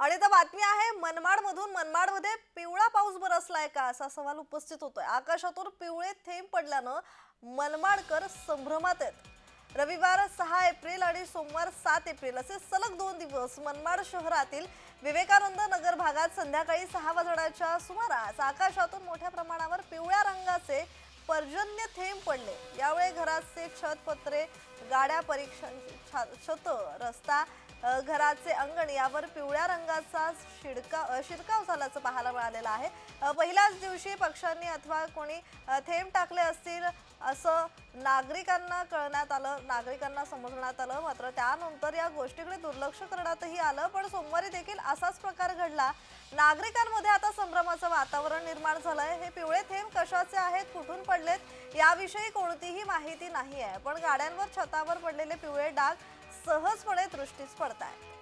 आणि आता बातमी आहे मनमाडमधून मनमाडमध्ये पिवळा पाऊस बरसलाय का असा सवाल उपस्थित होतोय। आकाशातून पिवळे थेंब पडल्यानं मनमाडकर संभ्रमात आहेत। रविवार 6 एप्रिल आणि सोमवार 7 एप्रिल असे सलग 2 दिवस मनमाड शहरातील विवेकानंद नगर भागात संध्याकाळी 6 वाजण्याच्या सुमारास आकाशातून मोठ्या प्रमाणावर पिवळ्या रंगाचे पर्जन्य थेंब पडले। यावेळी घराचे छत, पत्रे, गाड्या, परीक्षांची छत, रस्ता, घराचे अंगण यावर पिवळ्या रंगाचा शिरकाव झाल्याचं पाहायला मिळालेलं आहे। पहिल्याच दिवशी पक्षांनी अथवा कोणी थेंब टाकले असतील असं नागरिकांना कळण्यात आलं, नागरिकांना समजण्यात आलं। मात्र त्यानंतर या गोष्टीकडे दुर्लक्ष करण्यातही आलं। पण सोमवारी देखील असाच प्रकार घडला। नागरिकांमध्ये आता संभ्रमाचं वातावरण निर्माण झालंय। हे पिवळे थेंब कशाचे आहेत, कुठून पडलेत याविषयी कोणतीही माहिती नाही आहे। पण गाड्यांवर, छतावर पडलेले पिवळे डाग सहजपणे दृष्टीस पडतायत।